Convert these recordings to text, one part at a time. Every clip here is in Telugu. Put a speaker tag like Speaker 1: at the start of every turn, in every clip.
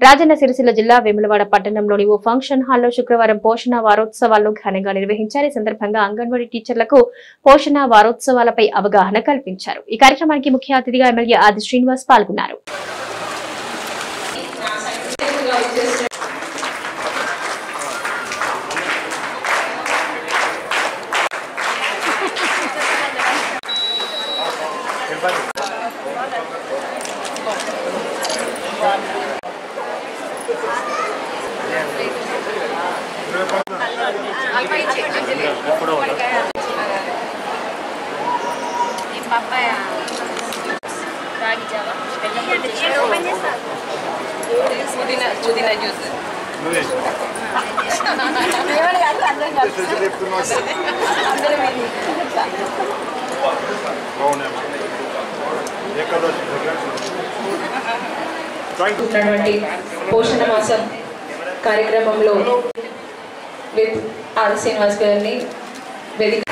Speaker 1: రాజన్న సిరిసిల్ల జిల్లా వేములవాడ పట్టణంలోని ఓ ఫంక్షన్ హాల్లో శుక్రవారం పోషణ వారోత్సవాలను ఘనంగా నిర్వహించారు. ఈ సందర్భంగా అంగన్వాడీ టీచర్లకు పోషణ వారోత్సవాలపై అవగాహన కల్పించారు. ఈ కార్యక్రమానికి ముఖ్య అతిథిగా ఎమ్మెల్యే ఆది శ్రీనివాస్ పాల్గొన్నారు.
Speaker 2: పుదీనా జ్యూస్ పోషణ మాసం కార్యక్రమంలో విత్ ఆది శ్రీనివాస్ గారిని వేదిక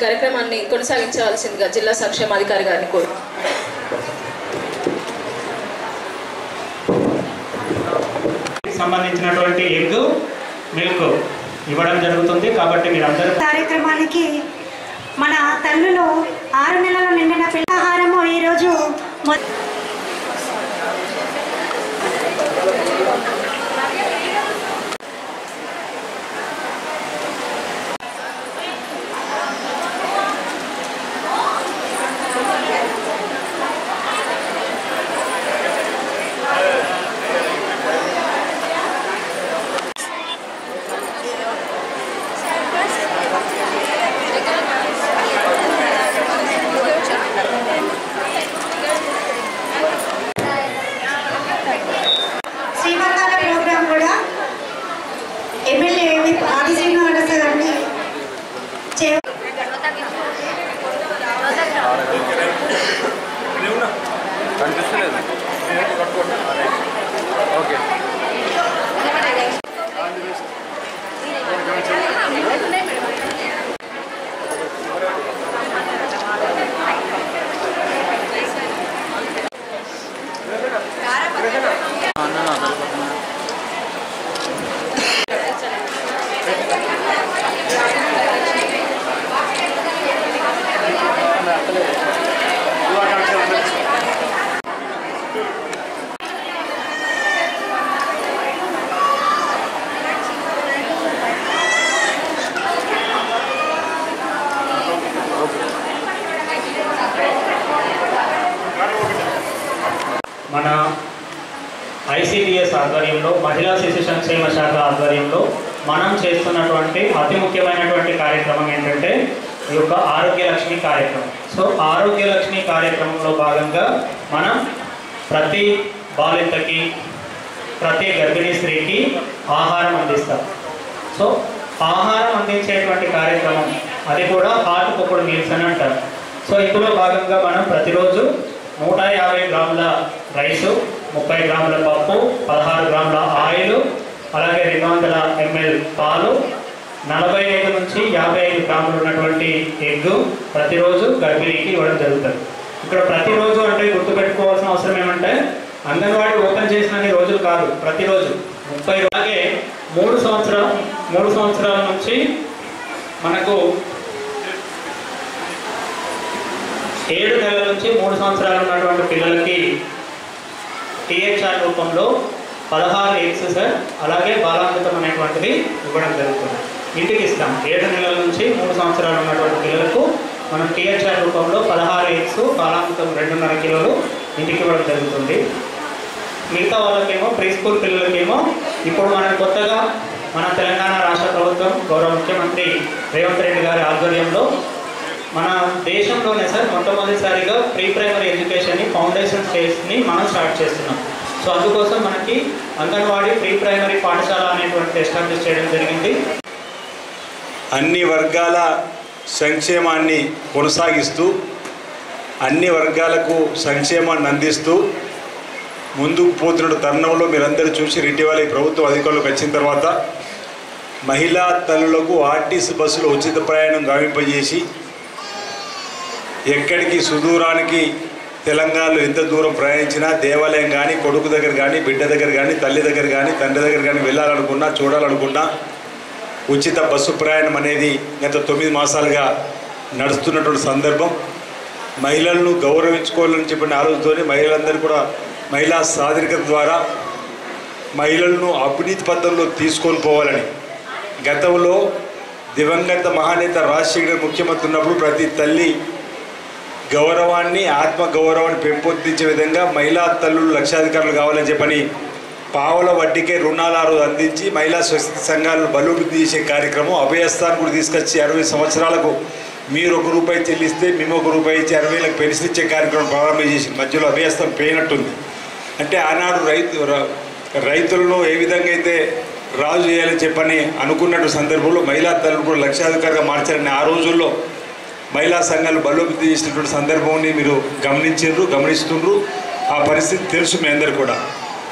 Speaker 2: కార్యక్రమాన్ని కొనసాగించవలసిందిగా జిల్లా సంక్షేమాధికారి గారిని కోరు.
Speaker 3: సంబంధించినటువంటి ఎగ్ మిల్క్ ఇవ్వడం జరుగుతుంది. కాబట్టి మీరందరూ
Speaker 4: కార్యక్రమానికి మన తల్లులు 6 నెలలు నిండిన పిల్లాహారము ఈరోజు
Speaker 3: మన ఐసిడిఎస్ ఆధ్వర్యంలో మహిళా శిశు సంక్షేమ శాఖ ఆధ్వర్యంలో మనం చేస్తున్నటువంటి అతి ముఖ్యమైనటువంటి కార్యక్రమం ఏంటంటే ఈ యొక్క ఆరోగ్య లక్ష్మి కార్యక్రమం. సో ఆరోగ్య లక్ష్మి కార్యక్రమంలో భాగంగా మనం ప్రతి బాలింతకి ప్రతి గర్భిణీ స్త్రీకి ఆహారం అందిస్తాం. సో ఆహారం అందించేటువంటి కార్యక్రమం అది కూడా హార్ట్ కుక్కుడు మీల్స్ అని అంటారు. సో ఇందులో భాగంగా మనం ప్రతిరోజు 150 గ్రాముల రైసు, 30 గ్రాముల పప్పు, 16 గ్రాముల ఆయిల్, అలాగే 200 ml పాలు, 45 నుంచి 55 గ్రాములు ఉన్నటువంటి ఎగ్ ప్రతిరోజు గర్భిణీకి ఇవ్వడం జరుగుతుంది. ఇక్కడ ప్రతిరోజు అంటే గుర్తుపెట్టుకోవాల్సిన అవసరం ఏమంటే అంగన్వాడీ ఓపెన్ చేసిన రోజులు కాదు, ప్రతిరోజు 30. అలాగే 3 సంవత్సరాల నుంచి మనకు 7 నెలల నుంచి 3 సంవత్సరాలు ఉన్నటువంటి పిల్లలకి టీహెచ్ఆర్ రూపంలో 16 ఎగ్స్ సార్, అలాగే బాలామృతం అనేటువంటిది ఇవ్వడం జరుగుతుంది. ఇంటికి ఇస్తాం. 7 నెలల నుంచి 3 సంవత్సరాలు ఉన్నటువంటి పిల్లలకు మనం టీహెచ్ఆర్ రూపంలో 16 ఎగ్స్, బాలామృతం 2.5 కిలోలు ఇంటికి ఇవ్వడం జరుగుతుంది. మిగతా వాళ్ళకేమో ప్రీ స్కూల్ పిల్లలకేమో ఇప్పుడు మనం కొత్తగా మన తెలంగాణ రాష్ట్ర ప్రభుత్వం గౌరవ ముఖ్యమంత్రి రేవంత్ రెడ్డి గారి ఆధ్వర్యంలో మన దేశంలోనే సార్ మొట్టమొదటిసారిగా ప్రీ ప్రైమరీ ఎడ్యుకేషన్ని ఫౌండేషన్ స్టేజ్ని మనం స్టార్ట్ చేస్తున్నాం. సో అందుకోసం మనకి అంగన్వాడీ ప్రీ ప్రైమరీ పాఠశాల అనేటువంటి ఎస్టాబ్లిష్ చేయడం జరిగింది.
Speaker 5: అన్ని వర్గాల సంక్షేమాన్ని కొనసాగిస్తూ అన్ని వర్గాలకు సంక్షేమాన్ని అందిస్తూ ముందుకు పోతున్న తరుణంలో మీరందరూ చూసి ఇటీవల ఈ ప్రభుత్వం అధికారులకు వచ్చిన తర్వాత మహిళా తల్లులకు ఆర్టీసీ బస్సులో ఉచిత ప్రయాణం గావింపజేసి ఎక్కడికి సుదూరానికి తెలంగాణలో ఎంత దూరం ప్రయాణించినా దేవాలయం కానీ కొడుకు దగ్గర కానీ బిడ్డ దగ్గర కానీ తల్లి దగ్గర కానీ తండ్రి దగ్గర కానీ వెళ్ళాలనుకున్నా చూడాలనుకున్నా ఉచిత బస్సు ప్రయాణం అనేది గత 9 మాసాలుగా నడుస్తున్నటువంటి సందర్భం. మహిళలను గౌరవించుకోవాలని చెప్పిన ఆలోచనతోనే మహిళలందరూ కూడా మహిళా సాధికారత ద్వారా మహిళలను అవినీతి పద్ధతిలో తీసుకొని పోవాలని గతంలో దివంగత మహానేత రాజశేఖర్ ముఖ్యమంత్రి ఉన్నప్పుడు ప్రతి తల్లి గౌరవాన్ని ఆత్మగౌరవాన్ని పెంపొందించే విధంగా మహిళా తల్లులు లక్షాధికారులు కావాలని చెప్పని పావుల వడ్డీకే రుణాలు అందించి మహిళా స్వశక్తి సంఘాలను బలోపేతం చేసే కార్యక్రమం అభయస్థాన్ కూడా తీసుకొచ్చి 60 సంవత్సరాలకు మీరు ₹1 చెల్లిస్తే మేము ₹1 ఇచ్చి 60,000 పెన్షన్ ఇచ్చే కార్యక్రమం ప్రారంభం చేసి మధ్యలో అభయస్థాన్ పోయినట్టుంది. అంటే ఆనాడు రైతులను ఏ విధంగా అయితే రాజు చేయాలని చెప్పని అనుకున్నట్టు సందర్భంలో మహిళా తల్లులు కూడా లక్షాధికారిగా మార్చారని ఆ రోజుల్లో మహిళా సంఘాలు బలోపేతం చేసినటువంటి సందర్భాన్ని మీరు గమనిస్తుండ్రు. ఆ పరిస్థితి తెలుసు మీ అందరు కూడా.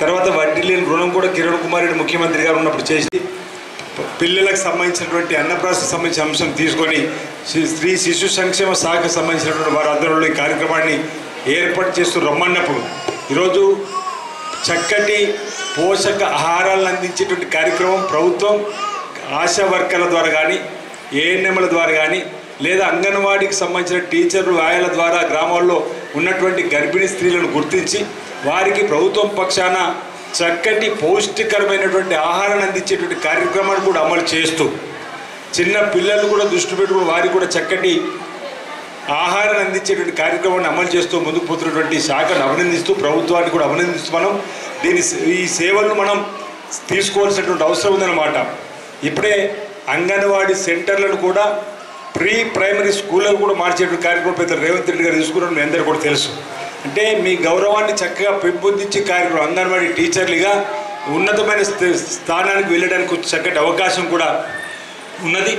Speaker 5: తర్వాత వడ్డీ లేని రుణం కూడా కిరణ్ కుమార్ రెడ్డి ముఖ్యమంత్రి గారు ఉన్నప్పుడు చేసి పిల్లలకు సంబంధించినటువంటి అన్నప్రాసనకు సంబంధించిన అంశం తీసుకొని స్త్రీ శిశు సంక్షేమ శాఖకు సంబంధించినటువంటి వారి ఆధ్వర్యంలో ఈ కార్యక్రమాన్ని ఏర్పాటు చేస్తూ రమ్మన్నప్పుడు ఈరోజు చక్కటి పోషక ఆహారాలను అందించేటువంటి కార్యక్రమం ప్రభుత్వం ఆశా వర్కర్ల ద్వారా కానీ ఏఎన్ఎంల ద్వారా కానీ లేదా అంగన్వాడీకి సంబంధించిన టీచర్లు ఆయాల ద్వారా గ్రామాల్లో ఉన్నటువంటి గర్భిణీ స్త్రీలను గుర్తించి వారికి ప్రభుత్వం పక్షాన చక్కటి పౌష్టికరమైనటువంటి ఆహారాన్ని అందించేటువంటి కార్యక్రమాన్ని కూడా అమలు చేస్తూ చిన్న పిల్లలు కూడా దృష్టి పెట్టుకుని వారికి కూడా చక్కటి ఆహారాన్ని అందించేటువంటి కార్యక్రమాన్ని అమలు చేస్తూ ముందుకు పోతున్నటువంటి శాఖను అభినందిస్తూ ప్రభుత్వాన్ని కూడా అభినందిస్తూ ఈ సేవలను మనం తీసుకోవాల్సినటువంటి అవసరం ఉందన్నమాట. ఇప్పుడే అంగన్వాడీ సెంటర్లను కూడా ప్రీ ప్రైమరీ స్కూళ్ళకు కూడా మార్చేటువంటి కార్యక్రమం పెద్ద రేవంత్ రెడ్డి గారు తీసుకున్నారని మీ అందరూ కూడా తెలుసు. అంటే మీ గౌరవాన్ని చక్కగా పెంపొందించే కార్యక్రమం అంగన్వాడీ టీచర్లుగా ఉన్నతమైన స్థానానికి వెళ్ళడానికి చక్కటి అవకాశం కూడా ఉన్నది.